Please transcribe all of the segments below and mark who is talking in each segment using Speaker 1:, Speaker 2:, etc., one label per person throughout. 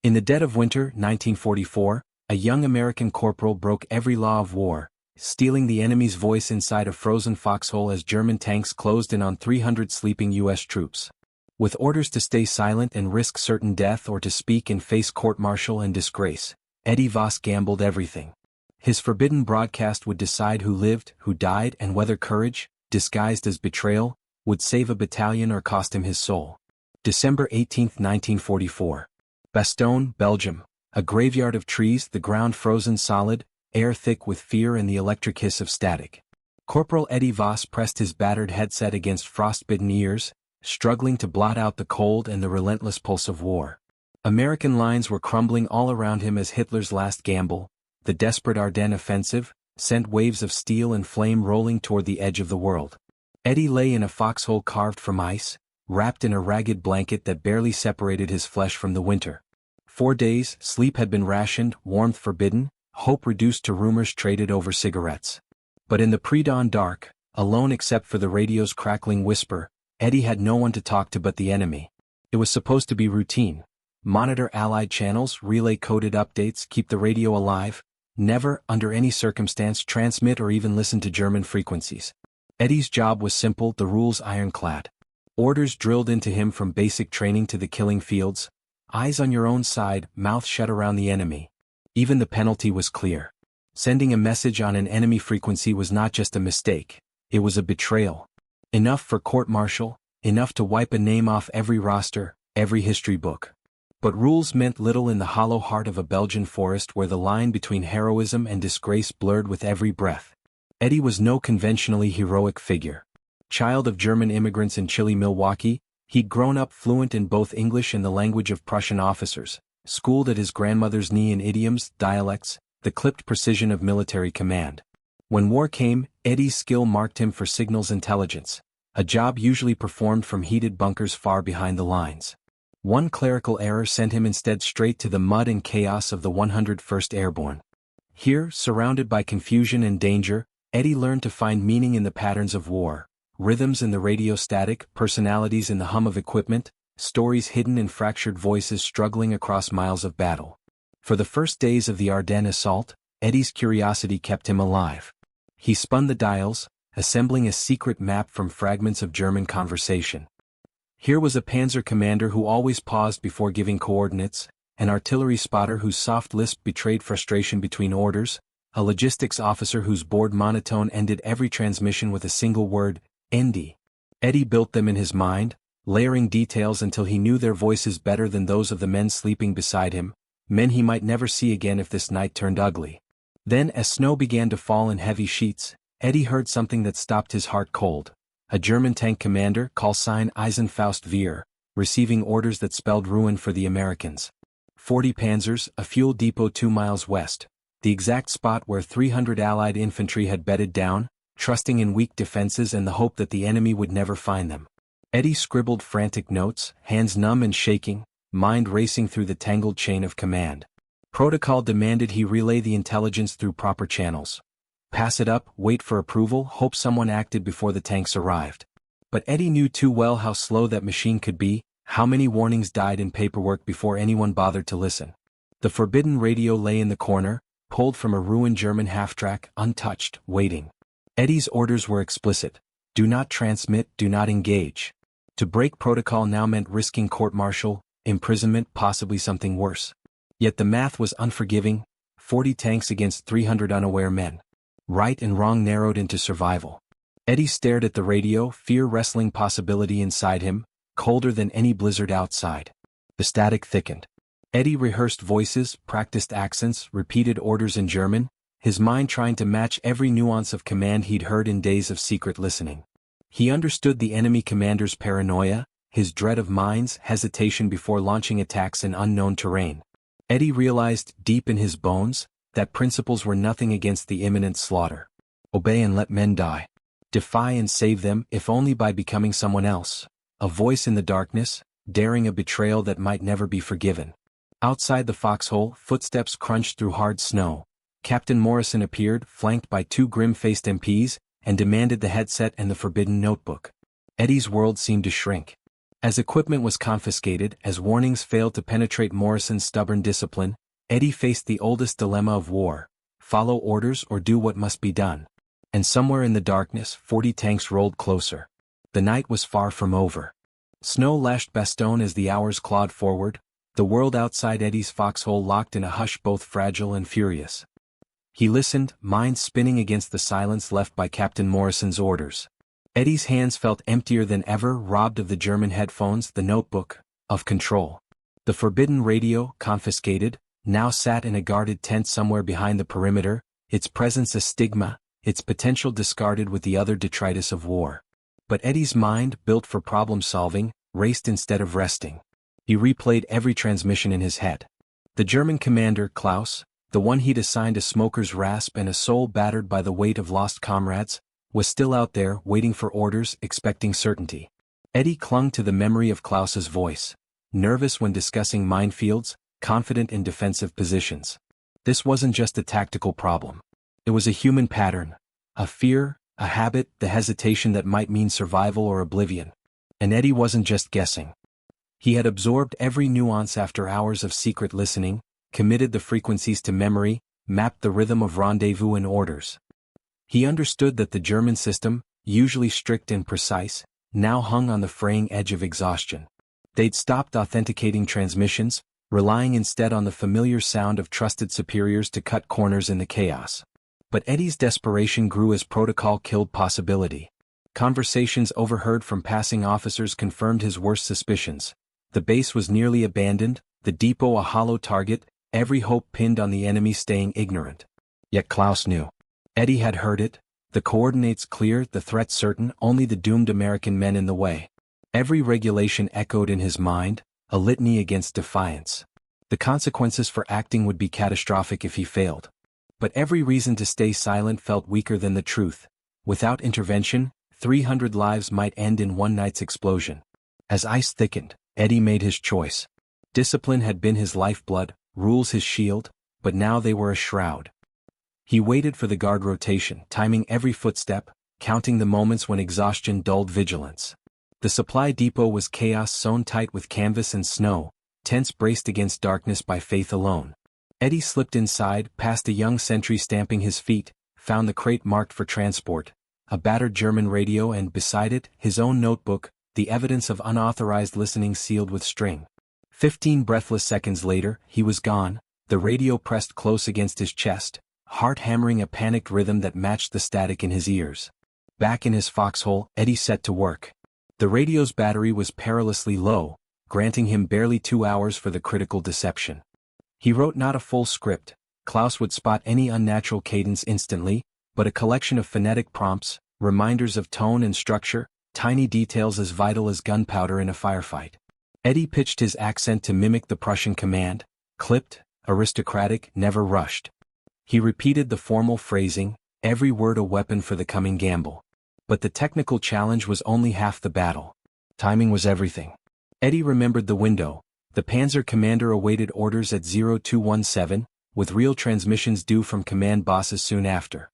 Speaker 1: In the dead of winter, 1944, a young American corporal broke every law of war, stealing the enemy's voice inside a frozen foxhole as German tanks closed in on 300 sleeping U.S. troops. With orders to stay silent and risk certain death or to speak and face court-martial and disgrace, Eddie Voss gambled everything. His forbidden broadcast would decide who lived, who died, and whether courage, disguised as betrayal, would save a battalion or cost him his soul. December 18, 1944. Bastogne, Belgium. A graveyard of trees, the ground frozen solid, air thick with fear and the electric hiss of static. Corporal Eddie Voss pressed his battered headset against frostbitten ears, struggling to blot out the cold and the relentless pulse of war. American lines were crumbling all around him as Hitler's last gamble, the desperate Ardennes offensive, sent waves of steel and flame rolling toward the edge of the world. Eddie lay in a foxhole carved from ice, wrapped in a ragged blanket that barely separated his flesh from the winter. 4 days, sleep had been rationed, warmth forbidden, hope reduced to rumors traded over cigarettes. But in the pre-dawn dark, alone except for the radio's crackling whisper, Eddie had no one to talk to but the enemy. It was supposed to be routine. Monitor Allied channels, relay coded updates, keep the radio alive, never, under any circumstance, transmit or even listen to German frequencies. Eddie's job was simple, the rules ironclad. Orders drilled into him from basic training to the killing fields. Eyes on your own side, mouth shut around the enemy. Even the penalty was clear. Sending a message on an enemy frequency was not just a mistake, it was a betrayal. Enough for court-martial, enough to wipe a name off every roster, every history book. But rules meant little in the hollow heart of a Belgian forest where the line between heroism and disgrace blurred with every breath. Eddie was no conventionally heroic figure. Child of German immigrants in chilly Milwaukee, he'd grown up fluent in both English and the language of Prussian officers, schooled at his grandmother's knee in idioms, dialects, the clipped precision of military command. When war came, Eddie's skill marked him for signals intelligence, a job usually performed from heated bunkers far behind the lines. One clerical error sent him instead straight to the mud and chaos of the 101st Airborne. Here, surrounded by confusion and danger, Eddie learned to find meaning in the patterns of war, rhythms in the radio static, personalities in the hum of equipment, stories hidden in fractured voices struggling across miles of battle. For the first days of the Ardennes assault, Eddie's curiosity kept him alive. He spun the dials, assembling a secret map from fragments of German conversation. Here was a panzer commander who always paused before giving coordinates, an artillery spotter whose soft lisp betrayed frustration between orders, a logistics officer whose bored monotone ended every transmission with a single word, "ND." Eddie built them in his mind, layering details until he knew their voices better than those of the men sleeping beside him, men he might never see again if this night turned ugly. Then, as snow began to fall in heavy sheets, Eddie heard something that stopped his heart cold. A German tank commander, call sign Eisenfaust Wehr, receiving orders that spelled ruin for the Americans. 40 panzers, a fuel depot 2 miles west, the exact spot where 300 Allied infantry had bedded down, trusting in weak defenses and the hope that the enemy would never find them. Eddie scribbled frantic notes, hands numb and shaking, mind racing through the tangled chain of command. Protocol demanded he relay the intelligence through proper channels. Pass it up, wait for approval, hope someone acted before the tanks arrived. But Eddie knew too well how slow that machine could be, how many warnings died in paperwork before anyone bothered to listen. The forbidden radio lay in the corner, pulled from a ruined German half-track, untouched, waiting. Eddie's orders were explicit. Do not transmit, do not engage. To break protocol now meant risking court-martial, imprisonment, possibly something worse. Yet the math was unforgiving, 40 tanks against 300 unaware men. Right and wrong narrowed into survival. Eddie stared at the radio, fear wrestling possibility inside him, colder than any blizzard outside. The static thickened. Eddie rehearsed voices, practiced accents, repeated orders in German, his mind trying to match every nuance of command he'd heard in days of secret listening. He understood the enemy commander's paranoia, his dread of mines, hesitation before launching attacks in unknown terrain. Eddie realized, deep in his bones, that principles were nothing against the imminent slaughter. Obey and let men die. Defy and save them, if only by becoming someone else. A voice in the darkness, daring a betrayal that might never be forgiven. Outside the foxhole, footsteps crunched through hard snow. Captain Morrison appeared, flanked by 2 grim-faced MPs, and demanded the headset and the forbidden notebook. Eddie's world seemed to shrink. As equipment was confiscated, as warnings failed to penetrate Morrison's stubborn discipline, Eddie faced the oldest dilemma of war: follow orders or do what must be done. And somewhere in the darkness, 40 tanks rolled closer. The night was far from over. Snow lashed Bastogne as the hours clawed forward, the world outside Eddie's foxhole locked in a hush both fragile and furious. He listened, mind spinning against the silence left by Captain Morrison's orders. Eddie's hands felt emptier than ever, robbed of the German headphones, the notebook, of control. The forbidden radio, confiscated, now sat in a guarded tent somewhere behind the perimeter, its presence a stigma, its potential discarded with the other detritus of war. But Eddie's mind, built for problem-solving, raced instead of resting. He replayed every transmission in his head. The German commander, Klaus, the one he'd assigned a smoker's rasp and a soul battered by the weight of lost comrades, was still out there, waiting for orders, expecting certainty. Eddie clung to the memory of Klaus's voice, nervous when discussing minefields, confident in defensive positions. This wasn't just a tactical problem. It was a human pattern, a fear, a habit, the hesitation that might mean survival or oblivion. And Eddie wasn't just guessing. He had absorbed every nuance after hours of secret listening, committed the frequencies to memory, mapped the rhythm of rendezvous and orders. He understood that the German system, usually strict and precise, now hung on the fraying edge of exhaustion. They'd stopped authenticating transmissions, relying instead on the familiar sound of trusted superiors to cut corners in the chaos. But Eddie's desperation grew as protocol killed possibility. Conversations overheard from passing officers confirmed his worst suspicions. The base was nearly abandoned, the depot a hollow target, every hope pinned on the enemy staying ignorant. Yet Klaus knew. Eddie had heard it, the coordinates clear, the threat certain, only the doomed American men in the way. Every regulation echoed in his mind, a litany against defiance. The consequences for acting would be catastrophic if he failed. But every reason to stay silent felt weaker than the truth. Without intervention, 300 lives might end in one night's explosion. As ice thickened, Eddie made his choice. Discipline had been his lifeblood, rules his shield, but now they were a shroud. He waited for the guard rotation, timing every footstep, counting the moments when exhaustion dulled vigilance. The supply depot was chaos sewn tight with canvas and snow, tents braced against darkness by faith alone. Eddie slipped inside, past a young sentry stamping his feet, found the crate marked for transport, a battered German radio and beside it, his own notebook, the evidence of unauthorized listening sealed with string. 15 breathless seconds later, he was gone, the radio pressed close against his chest, heart hammering a panicked rhythm that matched the static in his ears. Back in his foxhole, Eddie set to work. The radio's battery was perilously low, granting him barely 2 hours for the critical deception. He wrote not a full script, Klaus would spot any unnatural cadence instantly, but a collection of phonetic prompts, reminders of tone and structure, tiny details as vital as gunpowder in a firefight. Eddie pitched his accent to mimic the Prussian command, clipped, aristocratic, never rushed. He repeated the formal phrasing, every word a weapon for the coming gamble. But the technical challenge was only half the battle. Timing was everything. Eddie remembered the window. The Panzer commander awaited orders at 0217, with real transmissions due from command bosses soon after.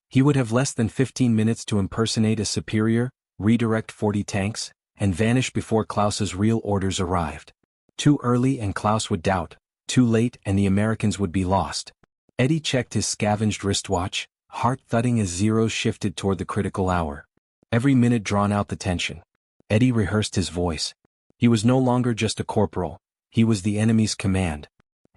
Speaker 1: He would have less than 15 minutes to impersonate a superior, redirect 40 tanks, and vanish before Klaus's real orders arrived. Too early and Klaus would doubt, too late and the Americans would be lost. Eddie checked his scavenged wristwatch, heart thudding as zeros shifted toward the critical hour. Every minute drawn out the tension. Eddie rehearsed his voice. He was no longer just a corporal, he was the enemy's command.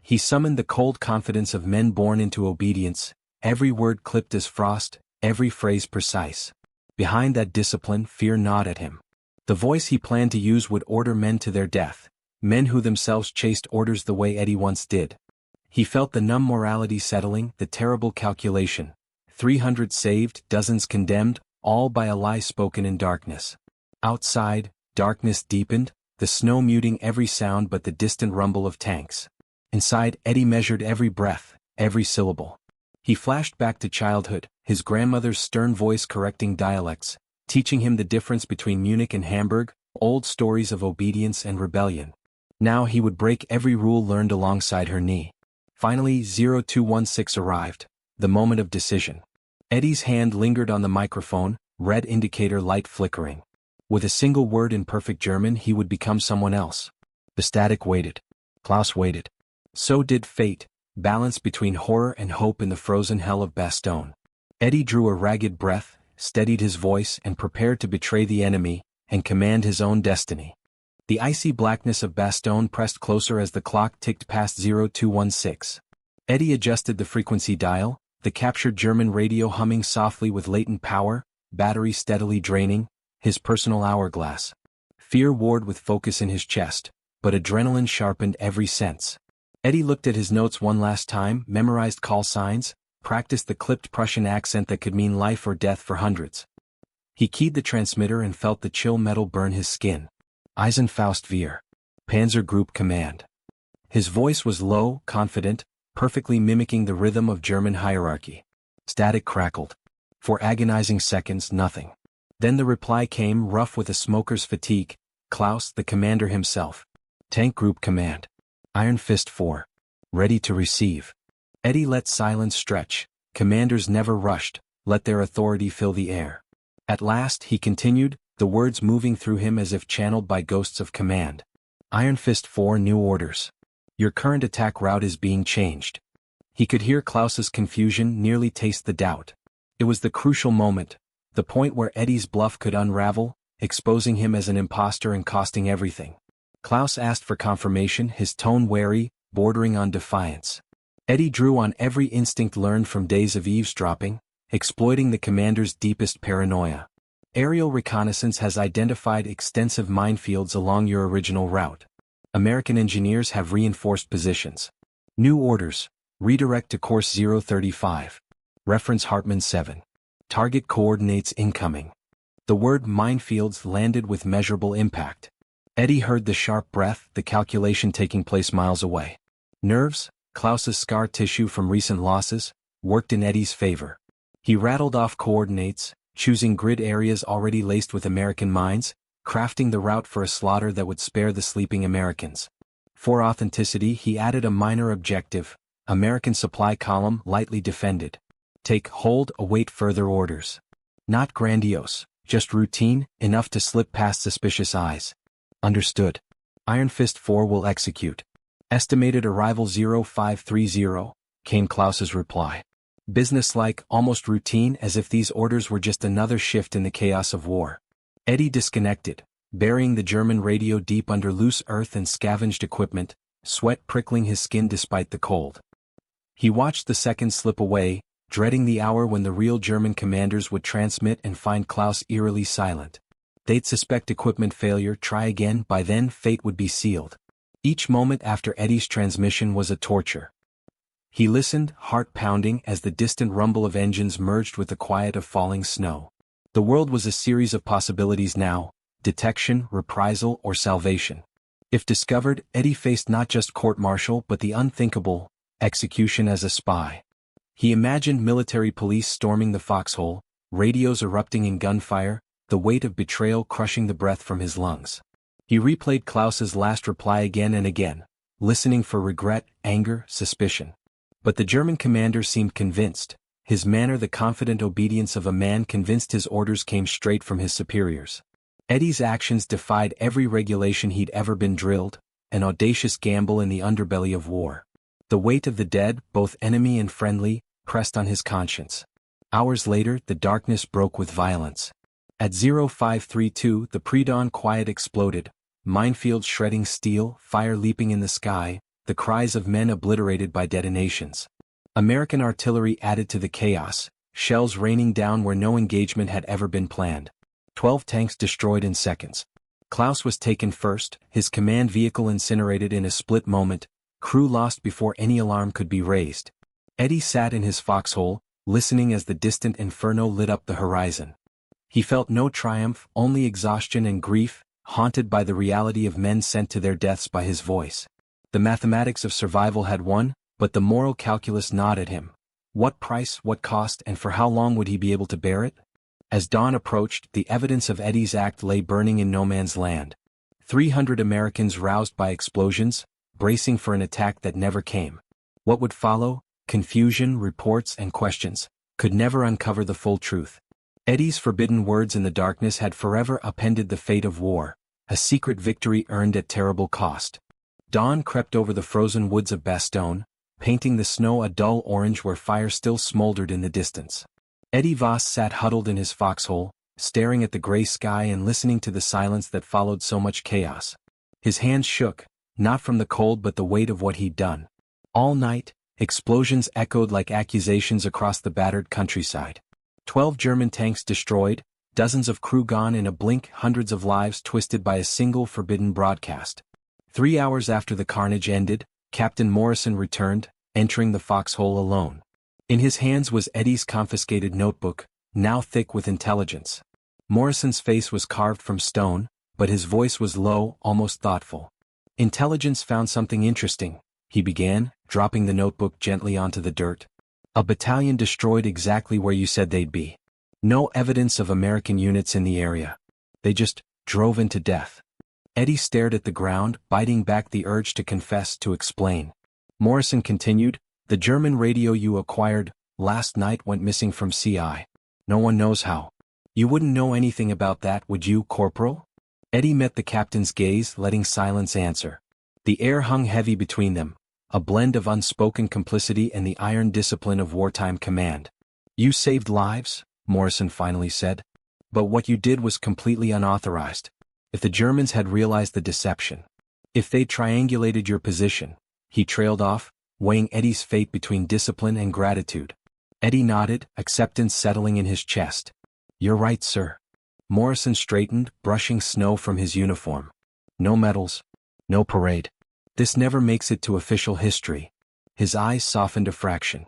Speaker 1: He summoned the cold confidence of men born into obedience, every word clipped as frost, every phrase precise. Behind that discipline, fear gnawed at him. The voice he planned to use would order men to their death, men who themselves chased orders the way Eddie once did. He felt the numb morality settling, the terrible calculation. 300 saved, dozens condemned, all by a lie spoken in darkness. Outside, darkness deepened, the snow muting every sound but the distant rumble of tanks. Inside, Eddie measured every breath, every syllable. He flashed back to childhood, his grandmother's stern voice correcting dialects, teaching him the difference between Munich and Hamburg, old stories of obedience and rebellion. Now he would break every rule learned alongside her knee. Finally, 0216 arrived, the moment of decision. Eddie's hand lingered on the microphone, red indicator light flickering. With a single word in perfect German he would become someone else. The static waited. Klaus waited. So did fate, balanced between horror and hope in the frozen hell of Bastogne. Eddie drew a ragged breath, steadied his voice and prepared to betray the enemy, and command his own destiny. The icy blackness of Bastogne pressed closer as the clock ticked past 0216. Eddie adjusted the frequency dial, the captured German radio humming softly with latent power, battery steadily draining, his personal hourglass. Fear warred with focus in his chest, but adrenaline sharpened every sense. Eddie looked at his notes one last time, memorized call signs, practiced the clipped Prussian accent that could mean life or death for hundreds. He keyed the transmitter and felt the chill metal burn his skin. Eisenfaust wir. Panzer Group Command. His voice was low, confident, perfectly mimicking the rhythm of German hierarchy. Static crackled. For agonizing seconds, nothing. Then the reply came, rough with a smoker's fatigue. Klaus, the commander himself. Tank Group Command. Iron Fist 4. Ready to receive. Eddie let silence stretch. Commanders never rushed, let their authority fill the air. At last, he continued, the words moving through him as if channeled by ghosts of command. Iron Fist 4, new orders. Your current attack route is being changed. He could hear Klaus's confusion, nearly taste the doubt. It was the crucial moment, the point where Eddie's bluff could unravel, exposing him as an imposter and costing everything. Klaus asked for confirmation, his tone wary, bordering on defiance. Eddie drew on every instinct learned from days of eavesdropping, exploiting the commander's deepest paranoia. Aerial reconnaissance has identified extensive minefields along your original route. American engineers have reinforced positions. New orders. Redirect to course 035. Reference Hartman 7. Target coordinates incoming. The word minefields landed with measurable impact. Eddie heard the sharp breath, the calculation taking place miles away. Nerves, Klaus's scar tissue from recent losses, worked in Eddie's favor. He rattled off coordinates, choosing grid areas already laced with American mines, crafting the route for a slaughter that would spare the sleeping Americans. For authenticity, he added a minor objective, American supply column lightly defended. Take hold, await further orders. Not grandiose, just routine, enough to slip past suspicious eyes. Understood. Iron Fist 4 will execute. Estimated arrival 0530, came Klaus's reply. Businesslike, almost routine, as if these orders were just another shift in the chaos of war. Eddie disconnected, burying the German radio deep under loose earth and scavenged equipment, sweat prickling his skin despite the cold. He watched the seconds slip away, dreading the hour when the real German commanders would transmit and find Klaus eerily silent. They'd suspect equipment failure, try again, by then fate would be sealed. Each moment after Eddie's transmission was a torture. He listened, heart pounding, as the distant rumble of engines merged with the quiet of falling snow. The world was a series of possibilities now, detection, reprisal, or salvation. If discovered, Eddie faced not just court-martial but the unthinkable, execution as a spy. He imagined military police storming the foxhole, radios erupting in gunfire, the weight of betrayal crushing the breath from his lungs. He replayed Klaus's last reply again and again, listening for regret, anger, suspicion. But the German commander seemed convinced, his manner the confident obedience of a man convinced his orders came straight from his superiors. Eddie's actions defied every regulation he'd ever been drilled, an audacious gamble in the underbelly of war. The weight of the dead, both enemy and friendly, pressed on his conscience. Hours later, the darkness broke with violence. At 0532, the pre-dawn quiet exploded, minefields shredding steel, fire leaping in the sky, the cries of men obliterated by detonations. American artillery added to the chaos, shells raining down where no engagement had ever been planned. 12 tanks destroyed in seconds. Klaus was taken first, his command vehicle incinerated in a split moment, crew lost before any alarm could be raised. Eddie sat in his foxhole, listening as the distant inferno lit up the horizon. He felt no triumph, only exhaustion and grief, haunted by the reality of men sent to their deaths by his voice. The mathematics of survival had won, but the moral calculus gnawed at him. What price, what cost, and for how long would he be able to bear it? As dawn approached, the evidence of Eddie's act lay burning in no man's land. 300 Americans roused by explosions, bracing for an attack that never came. What would follow? Confusion, reports, and questions, could never uncover the full truth. Eddie's forbidden words in the darkness had forever upended the fate of war, a secret victory earned at terrible cost. Dawn crept over the frozen woods of Bastogne, painting the snow a dull orange where fire still smoldered in the distance. Eddie Voss sat huddled in his foxhole, staring at the gray sky and listening to the silence that followed so much chaos. His hands shook, not from the cold but the weight of what he'd done. All night, explosions echoed like accusations across the battered countryside. 12 German tanks destroyed, dozens of crew gone in a blink, hundreds of lives twisted by a single forbidden broadcast. 3 hours after the carnage ended, Captain Morrison returned, entering the foxhole alone. In his hands was Eddie's confiscated notebook, now thick with intelligence. Morrison's face was carved from stone, but his voice was low, almost thoughtful. Intelligence found something interesting, he began, dropping the notebook gently onto the dirt. A battalion destroyed exactly where you said they'd be. No evidence of American units in the area. They just drove into death. Eddie stared at the ground, biting back the urge to confess, to explain. Morrison continued, the German radio you acquired last night went missing from CI. No one knows how. You wouldn't know anything about that, would you, Corporal? Eddie met the captain's gaze, letting silence answer. The air hung heavy between them, a blend of unspoken complicity and the iron discipline of wartime command. You saved lives, Morrison finally said. But what you did was completely unauthorized. If the Germans had realized the deception, if they'd triangulated your position, he trailed off, weighing Eddie's fate between discipline and gratitude. Eddie nodded, acceptance settling in his chest. You're right, sir. Morrison straightened, brushing snow from his uniform. No medals. No parade. This never makes it to official history. His eyes softened a fraction.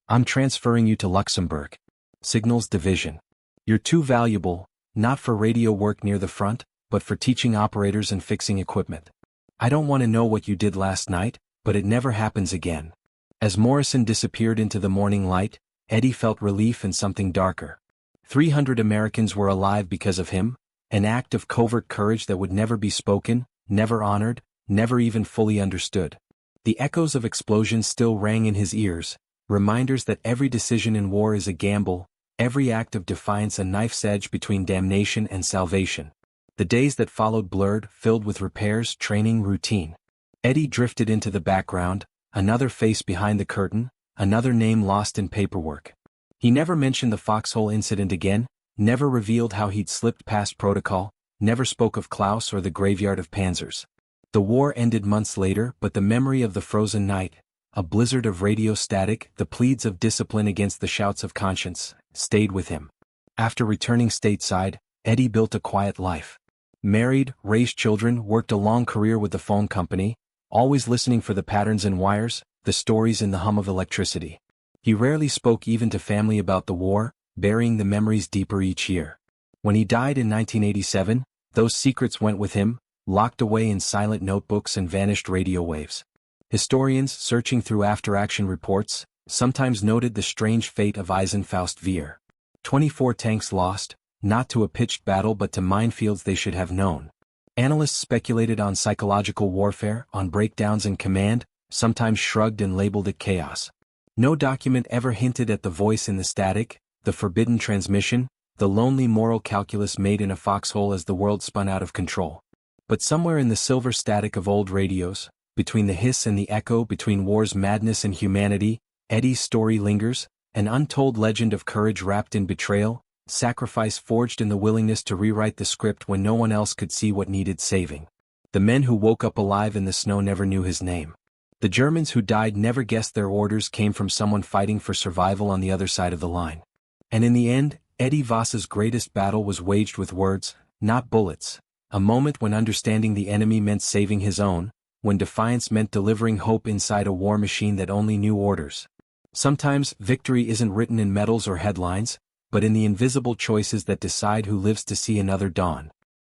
Speaker 1: I'm transferring you to Luxembourg. Signals Division. You're too valuable, not for radio work near the front, but for teaching operators and fixing equipment. I don't want to know what you did last night, but it never happens again. As Morrison disappeared into the morning light, Eddie felt relief and something darker. 300 Americans were alive because of him, an act of covert courage that would never be spoken, never honored, never even fully understood. The echoes of explosions still rang in his ears, reminders that every decision in war is a gamble, every act of defiance a knife's edge between damnation and salvation. The days that followed blurred, filled with repairs, training, routine. Eddie drifted into the background, another face behind the curtain, another name lost in paperwork. He never mentioned the foxhole incident again, never revealed how he'd slipped past protocol, never spoke of Klaus or the graveyard of Panzers. The war ended months later, but the memory of the frozen night, a blizzard of radio static, the pleads of discipline against the shouts of conscience, stayed with him. After returning stateside, Eddie built a quiet life. Married, raised children, worked a long career with the phone company, always listening for the patterns in wires, the stories in the hum of electricity. He rarely spoke even to family about the war, burying the memories deeper each year. When he died in 1987, those secrets went with him, locked away in silent notebooks and vanished radio waves. Historians, searching through after-action reports, sometimes noted the strange fate of Eisenfaust Veer. 24 tanks lost, not to a pitched battle but to minefields they should have known. Analysts speculated on psychological warfare, on breakdowns in command, sometimes shrugged and labeled it chaos. No document ever hinted at the voice in the static, the forbidden transmission, the lonely moral calculus made in a foxhole as the world spun out of control. But somewhere in the silver static of old radios, between the hiss and the echo, between war's madness and humanity, Eddie's story lingers, an untold legend of courage wrapped in betrayal, sacrifice forged in the willingness to rewrite the script when no one else could see what needed saving. The men who woke up alive in the snow never knew his name. The Germans who died never guessed their orders came from someone fighting for survival on the other side of the line. And in the end, Eddie Voss's greatest battle was waged with words, not bullets. A moment when understanding the enemy meant saving his own, when defiance meant delivering hope inside a war machine that only knew orders. Sometimes, victory isn't written in medals or headlines, but in the invisible choices that decide who lives to see another dawn.